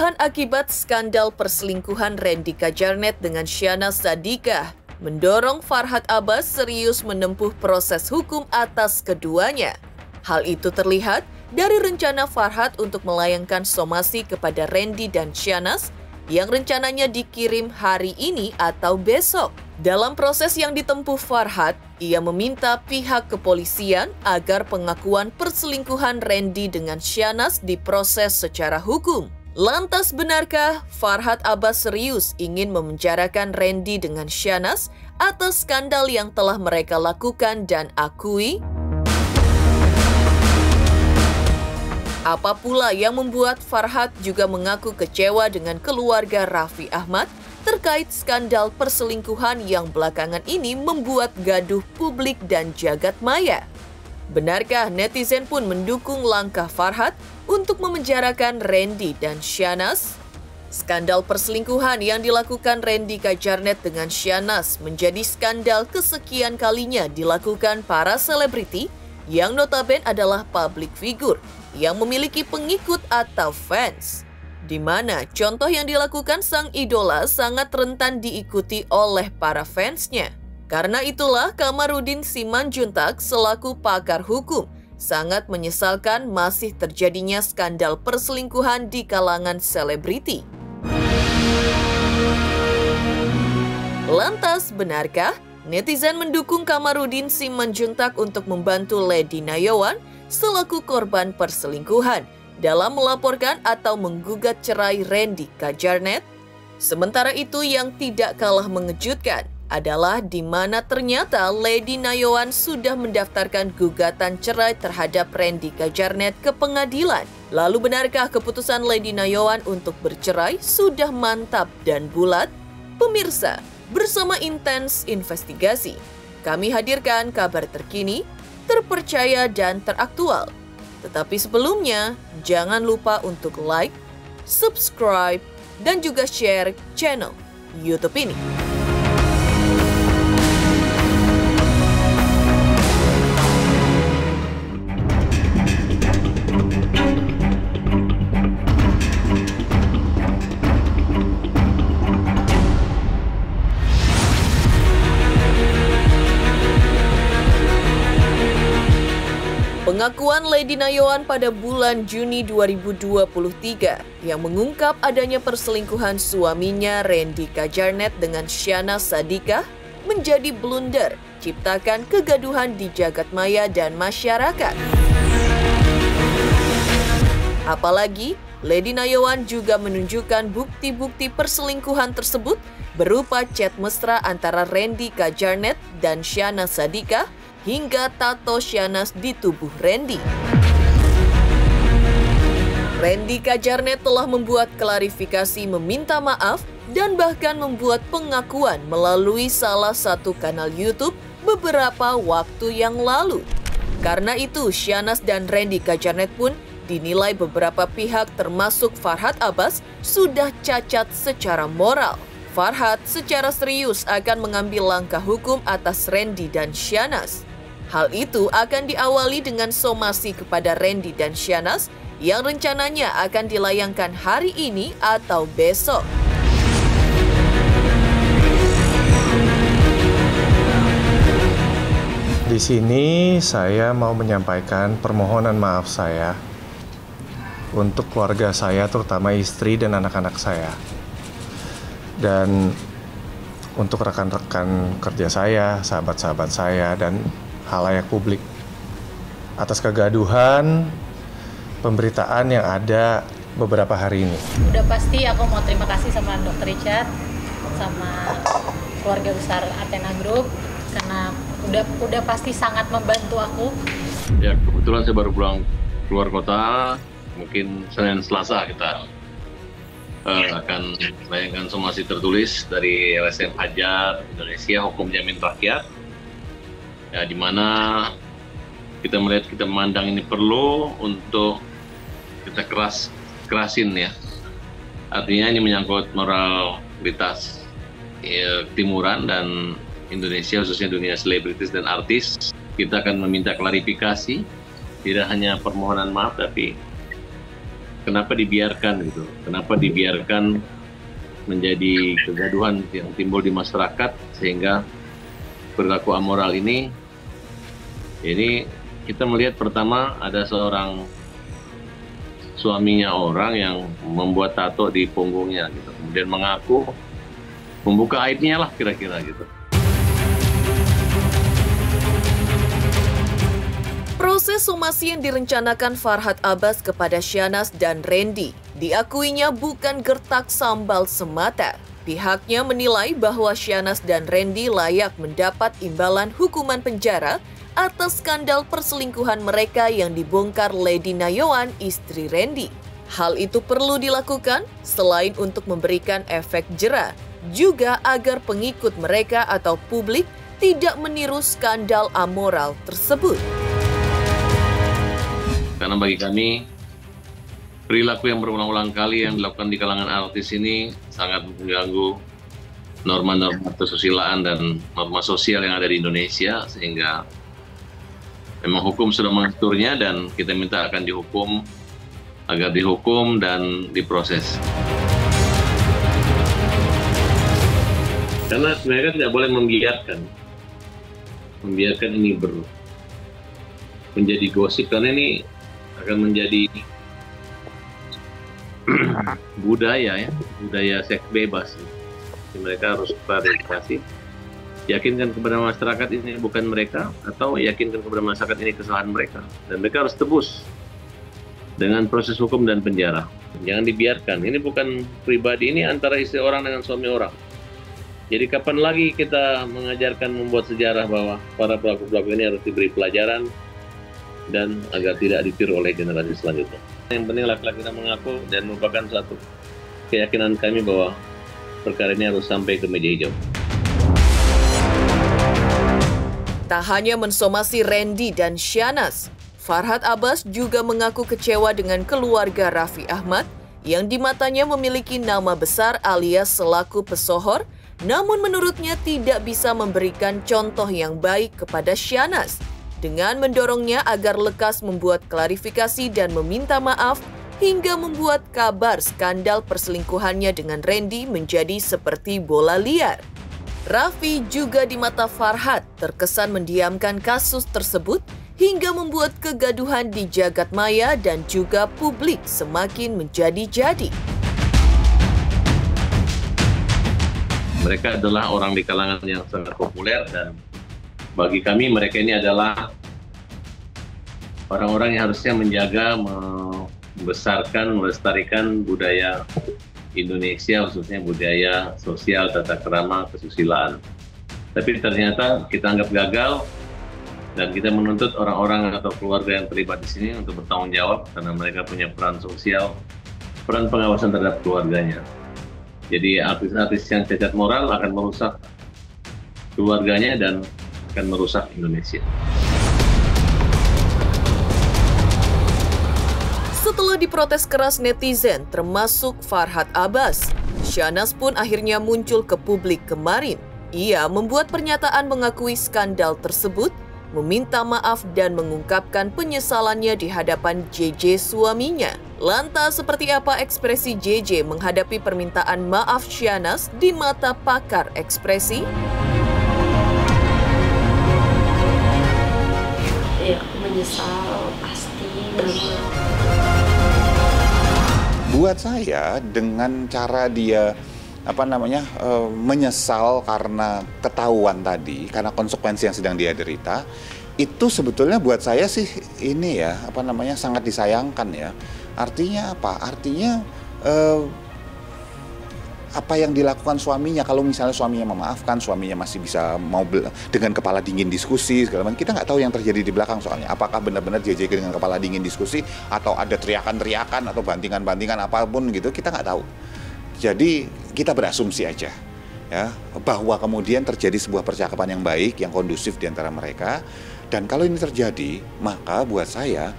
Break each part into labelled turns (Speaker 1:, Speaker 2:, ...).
Speaker 1: Kegaduhan akibat skandal perselingkuhan Randy Kajarnet dengan Syahnaz Sadiqah mendorong Farhad Abbas serius menempuh proses hukum atas keduanya. Hal itu terlihat dari rencana Farhad untuk melayangkan somasi kepada Randy dan Syahnaz yang rencananya dikirim hari ini atau besok. Dalam proses yang ditempuh Farhad, ia meminta pihak kepolisian agar pengakuan perselingkuhan Randy dengan Syahnaz diproses secara hukum. Lantas benarkah Farhad Abbas serius ingin memenjarakan Randy dengan Syahnaz atas skandal yang telah mereka lakukan dan akui? Apa pula yang membuat Farhad juga mengaku kecewa dengan keluarga Raffi Ahmad terkait skandal perselingkuhan yang belakangan ini membuat gaduh publik dan jagat maya? Benarkah netizen pun mendukung langkah Farhad untuk memenjarakan Randy dan Syahnaz? Skandal perselingkuhan yang dilakukan Randy Kajarnet dengan Syahnaz menjadi skandal kesekian kalinya dilakukan para selebriti yang notabene adalah public figure yang memiliki pengikut atau fans, di mana contoh yang dilakukan sang idola sangat rentan diikuti oleh para fansnya. Karena itulah Kamarudin Simanjuntak selaku pakar hukum sangat menyesalkan masih terjadinya skandal perselingkuhan di kalangan selebriti. Lantas, benarkah netizen mendukung Kamarudin Simanjuntak untuk membantu Lady Nayawan selaku korban perselingkuhan dalam melaporkan atau menggugat cerai Randy Kajarnet? Sementara itu, yang tidak kalah mengejutkan adalah di mana ternyata Lady Nayawan sudah mendaftarkan gugatan cerai terhadap Randy Kajarnet ke pengadilan. Lalu benarkah keputusan Lady Nayawan untuk bercerai sudah mantap dan bulat? Pemirsa, bersama Intens Investigasi, kami hadirkan kabar terkini, terpercaya dan teraktual. Tetapi sebelumnya, jangan lupa untuk like, subscribe, dan juga share channel YouTube ini. Pengakuan Lady Nayawan pada bulan Juni 2023 yang mengungkap adanya perselingkuhan suaminya Randy Kajarnet dengan Syahnaz Sadiqah menjadi blunder, ciptakan kegaduhan di jagat maya dan masyarakat. Apalagi, Lady Nayawan juga menunjukkan bukti-bukti perselingkuhan tersebut berupa chat mesra antara Randy Kajarnet dan Syahnaz Sadiqah hingga tato Syahnaz di tubuh Randy. Randy Kajarnet telah membuat klarifikasi meminta maaf dan bahkan membuat pengakuan melalui salah satu kanal YouTube beberapa waktu yang lalu. Karena itu, Syahnaz dan Randy Kajarnet pun dinilai beberapa pihak termasuk Farhad Abbas sudah cacat secara moral. Farhad secara serius akan mengambil langkah hukum atas Randy dan Syahnaz. Hal itu akan diawali dengan somasi kepada Randy dan Syahnaz yang rencananya akan dilayangkan hari ini atau besok.
Speaker 2: Di sini saya mau menyampaikan permohonan maaf saya untuk keluarga saya, terutama istri dan anak-anak saya. Dan untuk rekan-rekan kerja saya, sahabat-sahabat saya, dan halayak publik atas kegaduhan pemberitaan yang ada beberapa hari ini.
Speaker 3: Udah pasti aku mau terima kasih sama Dr. Richard, sama keluarga besar Athena Group, karena udah pasti sangat membantu aku.
Speaker 4: Ya, kebetulan saya baru pulang keluar kota, mungkin Senin Selasa kita akan melayangkan somasi tertulis dari LSM Hajar Indonesia Hukum Jamin Rakyat. Ya, di mana kita melihat, kita memandang ini perlu untuk kita kerasin ya. Artinya ini menyangkut moralitas Timuran dan Indonesia, khususnya dunia selebritis dan artis. Kita akan meminta klarifikasi, tidak hanya permohonan maaf, tapi kenapa dibiarkan gitu, kenapa dibiarkan menjadi kegaduhan yang timbul di masyarakat sehingga perilaku amoral ini kita melihat pertama ada seorang suaminya orang yang membuat tato di punggungnya gitu, kemudian mengaku membuka aibnya lah kira-kira gitu.
Speaker 1: Proses somasi yang direncanakan Farhad Abbas kepada Syahnaz dan Randy diakuinya bukan gertak sambal semata. Pihaknya menilai bahwa Syahnaz dan Randy layak mendapat imbalan hukuman penjara atas skandal perselingkuhan mereka yang dibongkar Lady Nayawan, istri Randy. Hal itu perlu dilakukan selain untuk memberikan efek jera, juga agar pengikut mereka atau publik tidak meniru skandal amoral tersebut.
Speaker 4: Karena bagi kami, perilaku yang berulang-ulang kali yang dilakukan di kalangan artis ini sangat mengganggu norma-norma kesusilaan dan norma sosial yang ada di Indonesia, sehingga memang hukum sudah mengaturnya dan kita minta akan dihukum, agar dihukum dan diproses. Karena sebenarnya tidak boleh membiarkan ini menjadi gosip, karena ini akan menjadi budaya seks bebas. Mereka harus klarifikasi, yakinkan kepada masyarakat ini bukan mereka, atau yakinkan kepada masyarakat ini kesalahan mereka, dan mereka harus tebus dengan proses hukum dan penjara. Jangan dibiarkan. Ini bukan pribadi, ini antara istri orang dengan suami orang. Jadi kapan lagi kita mengajarkan membuat sejarah bahwa para pelaku-pelaku ini harus diberi pelajaran dan agar tidak ditiru oleh generasi selanjutnya. Yang penting laki-laki kita mengaku dan merupakan suatu keyakinan kami bahwa perkara ini harus sampai ke meja hijau.
Speaker 1: Tak hanya mensomasi Randy dan Syahnaz, Farhad Abbas juga mengaku kecewa dengan keluarga Raffi Ahmad yang di matanya memiliki nama besar alias selaku pesohor, namun menurutnya tidak bisa memberikan contoh yang baik kepada Syahnaz dengan mendorongnya agar lekas membuat klarifikasi dan meminta maaf hingga membuat kabar skandal perselingkuhannya dengan Randy menjadi seperti bola liar. Raffi juga di mata Farhad terkesan mendiamkan kasus tersebut hingga membuat kegaduhan di jagat maya dan juga publik semakin menjadi-jadi.
Speaker 4: Mereka adalah orang di kalangan yang sangat populer dan bagi kami mereka ini adalah orang-orang yang harusnya menjaga, membesarkan, melestarikan budaya Indonesia, khususnya budaya sosial, tata krama, kesusilaan. Tapi ternyata kita anggap gagal dan kita menuntut orang-orang atau keluarga yang terlibat di sini untuk bertanggung jawab karena mereka punya peran sosial, peran pengawasan terhadap keluarganya. Jadi artis-artis yang cacat moral akan merusak keluarganya dan akan merusak Indonesia.
Speaker 1: Setelah diprotes keras netizen, termasuk Farhad Abbas, Syahnaz pun akhirnya muncul ke publik kemarin. Ia membuat pernyataan mengakui skandal tersebut, meminta maaf dan mengungkapkan penyesalannya di hadapan JJ suaminya. Lantas seperti apa ekspresi JJ menghadapi permintaan maaf Syahnaz di mata pakar ekspresi?
Speaker 5: Ya, aku menyesal pasti banget.
Speaker 6: Buat saya dengan cara dia menyesal karena ketahuan tadi, karena konsekuensi yang sedang dia derita, itu sebetulnya buat saya sih ini ya sangat disayangkan ya. Artinya apa? Artinya apa yang dilakukan suaminya, kalau misalnya suaminya memaafkan, suaminya masih bisa mau dengan kepala dingin diskusi segala macam, kita nggak tahu yang terjadi di belakang soalnya. Apakah benar-benar JJ dengan kepala dingin diskusi atau ada teriakan-teriakan atau bantingan-bantingan apapun gitu, kita nggak tahu. Jadi kita berasumsi aja ya bahwa kemudian terjadi sebuah percakapan yang baik, yang kondusif di antara mereka. Dan kalau ini terjadi, maka buat saya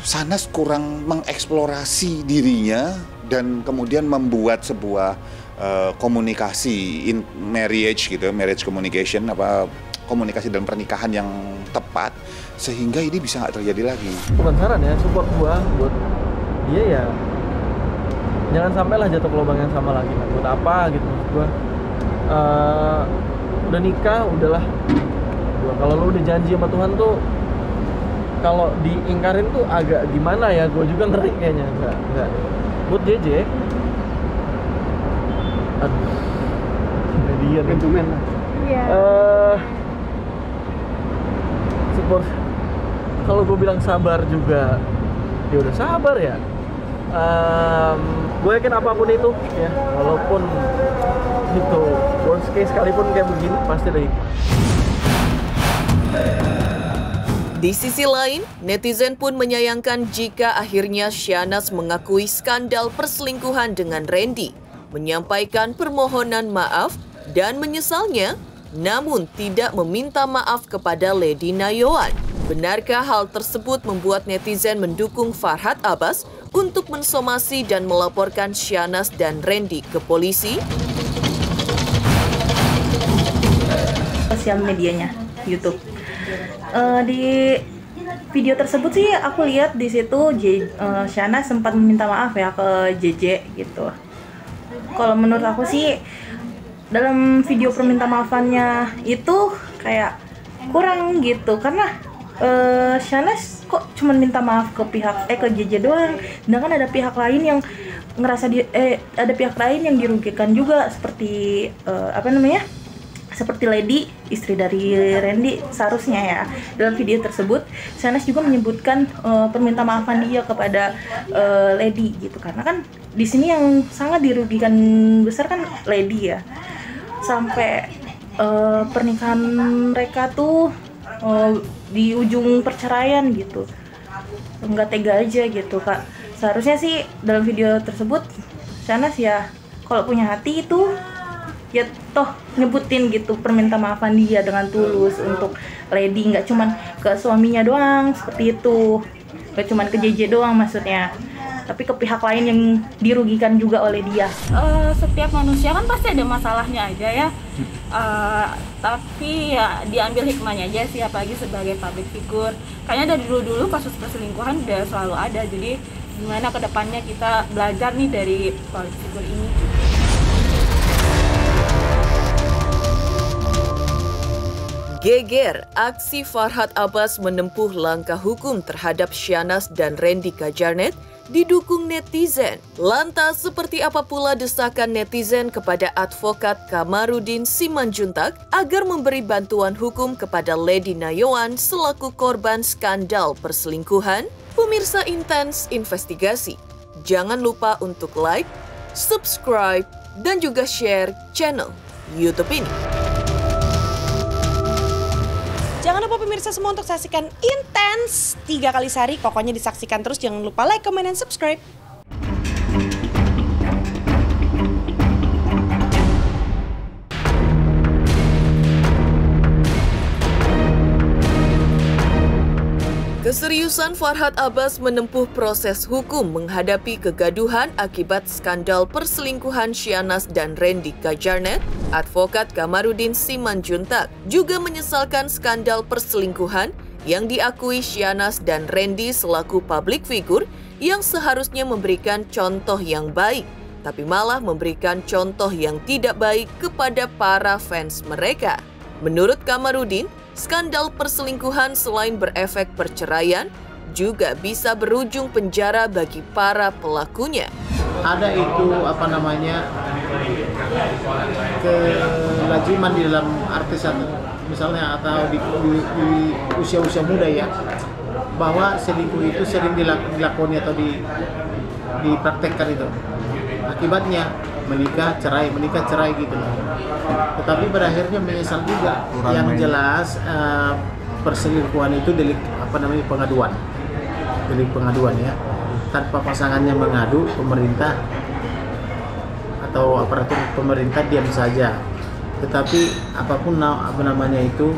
Speaker 6: Syahnaz kurang mengeksplorasi dirinya dan kemudian membuat sebuah komunikasi in marriage gitu, marriage communication, komunikasi dalam pernikahan yang tepat sehingga ini bisa nggak terjadi lagi.
Speaker 7: Bukan saran ya, support gua buat dia ya jangan sampailah jatuh ke lubang yang sama lagi. Nah, buat apa gitu maksud gue. Udah nikah, udahlah. Kalau lu udah janji sama Tuhan tuh, kalau diingkarin tuh agak gimana ya, gue juga ngeri kayaknya. Enggak. Buat JJ, aduh, dia gentleman lah. Iya. Support. Kalau gue bilang sabar juga, ya udah sabar ya. Gue yakin apapun itu, ya, walaupun itu worst case sekalipun kayak begini, pasti ada hikmah.
Speaker 1: Di sisi lain, netizen pun menyayangkan jika akhirnya Syahnas mengakui skandal perselingkuhan dengan Randy, menyampaikan permohonan maaf dan menyesalnya, namun tidak meminta maaf kepada Lady Nayoan. Benarkah hal tersebut membuat netizen mendukung Farhad Abbas untuk mensomasi dan melaporkan Syahnas dan Randy ke polisi?
Speaker 8: Sosial medianya, YouTube. Di video tersebut sih aku lihat di situ Syahnas sempat meminta maaf ya ke JJ gitu. Kalau menurut aku sih dalam video perminta maafannya itu kayak kurang gitu, karena Syahnas kok cuma minta maaf ke ke JJ doang, sedangkan ada pihak lain yang ngerasa ada pihak lain yang dirugikan juga, seperti seperti Lady, istri dari Randy. Seharusnya ya dalam video tersebut Syahnas juga menyebutkan perminta maafan dia kepada Lady gitu, karena kan di sini yang sangat dirugikan besar kan Lady ya, sampai pernikahan mereka tuh di ujung perceraian gitu. Nggak tega aja gitu Kak. Seharusnya sih dalam video tersebut Syahnas ya kalau punya hati itu ya toh nyebutin gitu perminta maafan dia dengan tulus untuk Lady, nggak cuman ke suaminya doang seperti itu, nggak cuman ke JJ doang maksudnya, tapi ke pihak lain yang dirugikan juga oleh dia.
Speaker 9: Setiap manusia kan pasti ada masalahnya aja ya, tapi ya diambil hikmahnya aja sih, apalagi sebagai public figure. Kayaknya dari dulu-dulu kasus perselingkuhan udah selalu ada, jadi gimana kedepannya kita belajar nih dari public figure ini.
Speaker 1: Geger, aksi Farhad Abbas menempuh langkah hukum terhadap Syahnas dan Randy Kajarnet didukung netizen. Lantas seperti apa pula desakan netizen kepada advokat Kamarudin Simanjuntak agar memberi bantuan hukum kepada Lady Nayoan selaku korban skandal perselingkuhan? Pemirsa Intens Investigasi, jangan lupa untuk like, subscribe, dan juga share channel YouTube ini.
Speaker 10: Jangan lupa pemirsa semua untuk saksikan Intens 3 kali sehari. Pokoknya disaksikan terus, jangan lupa like, comment, dan subscribe.
Speaker 1: Keseriusan Farhad Abbas menempuh proses hukum menghadapi kegaduhan akibat skandal perselingkuhan Syahnas dan Randy Kajarnet, advokat Kamarudin Simanjuntak juga menyesalkan skandal perselingkuhan yang diakui Syahnas dan Randy selaku public figure yang seharusnya memberikan contoh yang baik, tapi malah memberikan contoh yang tidak baik kepada para fans mereka. Menurut Kamarudin, skandal perselingkuhan selain berefek perceraian, juga bisa berujung penjara bagi para pelakunya.
Speaker 11: Ada itu kelaziman di dalam artis misalnya atau di usia-usia muda ya, bahwa selingkuh itu sering dilakoni atau dipraktekkan itu. Akibatnya menikah cerai gitu loh. Tetapi pada akhirnya menyesal juga. Yang jelas perselingkuhan itu delik pengaduan. Delik pengaduan ya. Tanpa pasangannya mengadu, pemerintah atau aparatur pemerintah diam saja. Tetapi apapun namanya itu,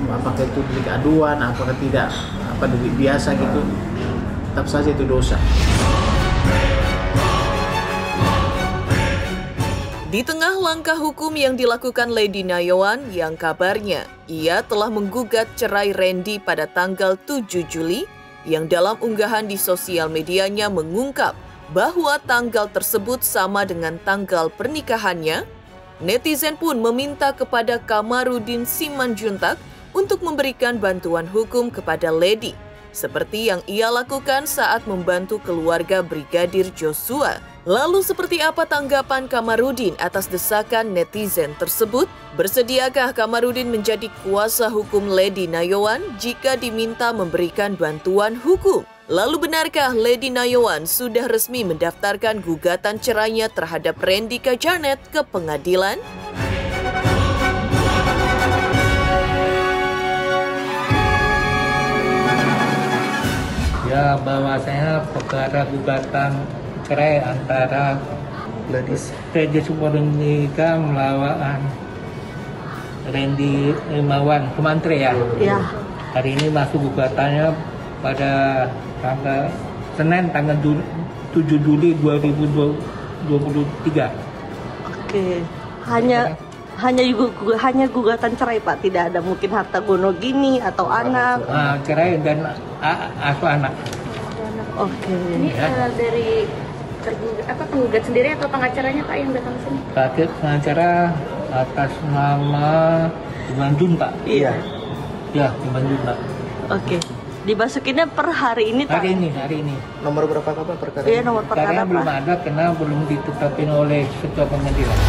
Speaker 11: apakah itu delik aduan, apakah tidak, delik biasa gitu, tetap saja itu dosa.
Speaker 1: Di tengah langkah hukum yang dilakukan Lady Nayoan yang kabarnya ia telah menggugat cerai Randy pada tanggal 7 Juli, yang dalam unggahan di sosial medianya mengungkap bahwa tanggal tersebut sama dengan tanggal pernikahannya. Netizen pun meminta kepada Kamarudin Simanjuntak untuk memberikan bantuan hukum kepada Lady, seperti yang ia lakukan saat membantu keluarga Brigadir Joshua. Lalu seperti apa tanggapan Kamarudin atas desakan netizen tersebut? Bersediakah Kamarudin menjadi kuasa hukum Lady Nayawan jika diminta memberikan bantuan hukum? Lalu benarkah Lady Nayawan sudah resmi mendaftarkan gugatan cerainya terhadap Randy Kajarnet ke pengadilan?
Speaker 12: Ya, bahwasanya perkara gugatan cerai antara Randy Supernika melawan Randy Imawan Sumantri ya. Iya. Hari ini masuk gugatannya pada tanggal Senin tanggal 7 Juli 2023.
Speaker 13: Oke. Hanya gugatan cerai Pak, tidak ada mungkin harta gono gini atau anak.
Speaker 12: Cerai dan asuh anak.
Speaker 13: Oke.
Speaker 9: Ini dari penggugat sendiri atau pengacaranya Pak yang datang sini?
Speaker 12: Pengacara atas nama Iman Pak.
Speaker 13: Iya.
Speaker 12: Ya, Iman Pak.
Speaker 13: Oke. Dimasukinnya per hari ini Pak?
Speaker 12: Hari ini.
Speaker 11: Nomor berapa Pak perkara?
Speaker 13: Iya, nomor perkara
Speaker 12: Karena belum ada, karena belum ditetapkan oleh ketua pengadilan.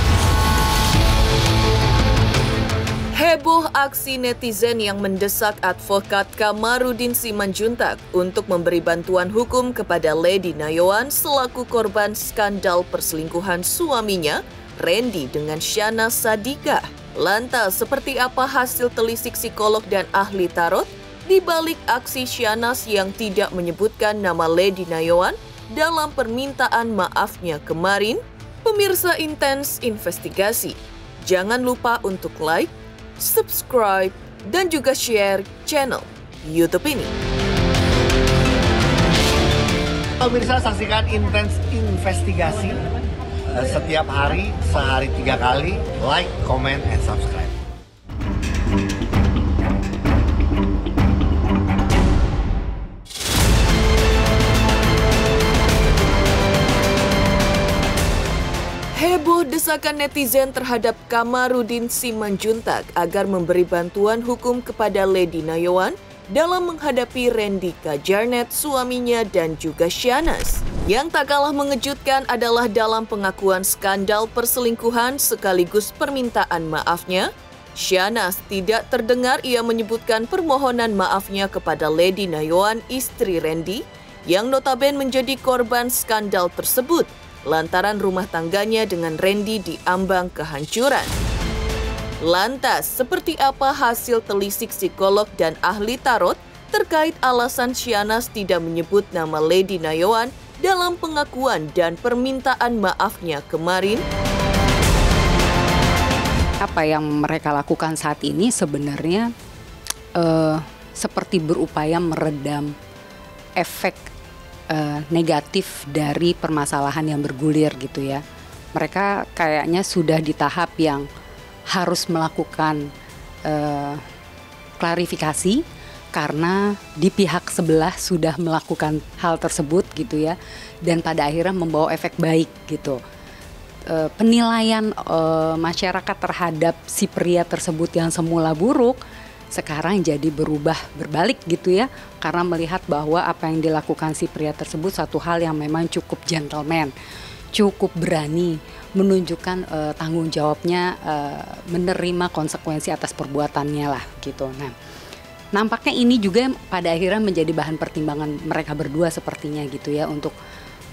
Speaker 1: Heboh aksi netizen yang mendesak advokat Kamarudin Simanjuntak untuk memberi bantuan hukum kepada Lady Nayawan selaku korban skandal perselingkuhan suaminya, Randy dengan Shana Sadika. Lantas, seperti apa hasil telisik psikolog dan ahli tarot di balik aksi Shanas yang tidak menyebutkan nama Lady Nayawan dalam permintaan maafnya kemarin? Pemirsa Intens Investigasi, jangan lupa untuk like, subscribe, dan juga share channel YouTube ini.
Speaker 14: Pemirsa, saksikan Intens Investigasi setiap hari, sehari 3 kali. Like, comment, and subscribe.
Speaker 1: Heboh desakan netizen terhadap Kamarudin Simanjuntak agar memberi bantuan hukum kepada Lady Nayawan dalam menghadapi Randy Kajarnet, suaminya, dan juga Shanas. Yang tak kalah mengejutkan adalah dalam pengakuan skandal perselingkuhan sekaligus permintaan maafnya, Shanas tidak terdengar ia menyebutkan permohonan maafnya kepada Lady Nayawan, istri Randy, yang notabene menjadi korban skandal tersebut lantaran rumah tangganya dengan Randy diambang kehancuran. Lantas, seperti apa hasil telisik psikolog dan ahli tarot terkait alasan Shanas tidak menyebut nama Lady Nayawan dalam pengakuan dan permintaan maafnya kemarin?
Speaker 15: Apa yang mereka lakukan saat ini sebenarnya seperti berupaya meredam efek negatif dari permasalahan yang bergulir gitu ya. Mereka kayaknya sudah di tahap yang harus melakukan klarifikasi karena di pihak sebelah sudah melakukan hal tersebut gitu ya, dan pada akhirnya membawa efek baik gitu. Penilaian masyarakat terhadap si pria tersebut yang semula buruk sekarang jadi berubah berbalik gitu ya, karena melihat bahwa apa yang dilakukan si pria tersebut satu hal yang memang cukup gentleman, cukup berani menunjukkan tanggung jawabnya, menerima konsekuensi atas perbuatannya lah gitu. Nah, nampaknya ini juga pada akhirnya menjadi bahan pertimbangan mereka berdua sepertinya gitu ya, untuk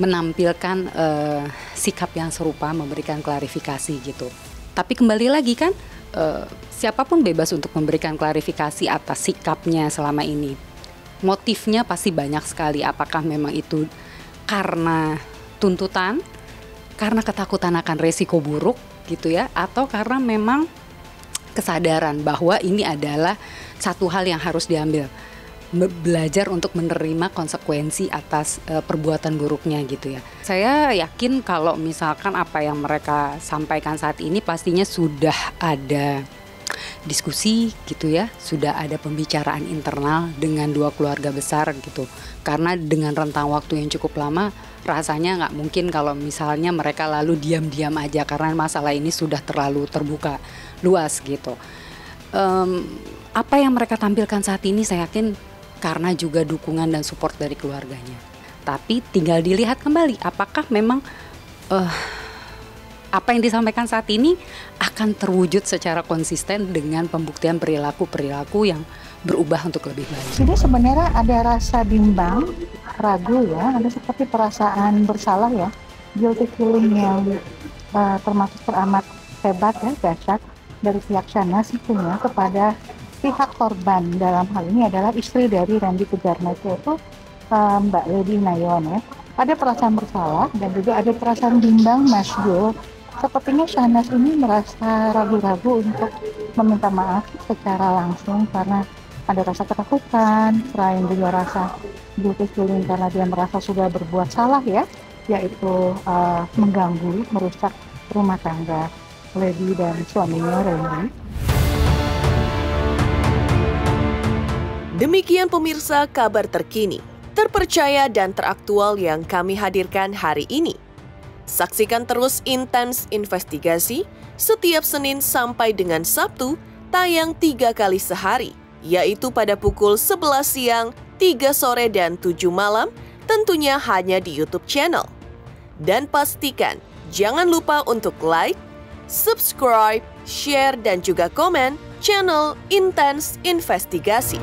Speaker 15: menampilkan sikap yang serupa, memberikan klarifikasi gitu. Tapi kembali lagi kan, siapapun bebas untuk memberikan klarifikasi atas sikapnya selama ini. Motifnya pasti banyak sekali. Apakah memang itu karena tuntutan, karena ketakutan akan resiko buruk gitu ya, atau karena memang kesadaran bahwa ini adalah satu hal yang harus diambil, belajar untuk menerima konsekuensi atas perbuatan buruknya gitu ya. Saya yakin kalau misalkan apa yang mereka sampaikan saat ini pastinya sudah ada diskusi gitu ya, sudah ada pembicaraan internal dengan dua keluarga besar gitu. Karena dengan rentang waktu yang cukup lama, rasanya nggak mungkin kalau misalnya mereka lalu diam-diam aja karena masalah ini sudah terlalu terbuka luas gitu. Apa yang mereka tampilkan saat ini saya yakin karena juga dukungan dan support dari keluarganya. Tapi tinggal dilihat kembali apakah memang apa yang disampaikan saat ini akan terwujud secara konsisten dengan pembuktian perilaku-perilaku yang berubah untuk lebih baik.
Speaker 16: Jadi sebenarnya ada rasa bimbang, ragu ya, ada seperti perasaan bersalah ya, guilty feeling yang termasuk teramat hebat ya, dahsyat dari pihak Shahnaz tentunya kepada pihak korban. Dalam hal ini adalah istri dari Randy Pujarno yaitu Mbak Lady Nayon ya. Ada perasaan bersalah dan juga ada perasaan bimbang, Mas Jul. Sepertinya Shahnaz ini merasa ragu-ragu untuk meminta maaf secara langsung karena ada rasa ketakutan, selain juga rasa guilty feeling karena dia merasa sudah berbuat salah ya, yaitu mengganggu, merusak rumah tangga Lady dan suaminya Randy.
Speaker 1: Demikian pemirsa kabar terkini, terpercaya dan teraktual yang kami hadirkan hari ini. Saksikan terus Intens Investigasi setiap Senin sampai dengan Sabtu, tayang 3 kali sehari, yaitu pada pukul 11 siang, 3 sore, dan 7 malam, tentunya hanya di YouTube channel. Dan pastikan, jangan lupa untuk like, subscribe, share, dan juga komen channel Intens Investigasi.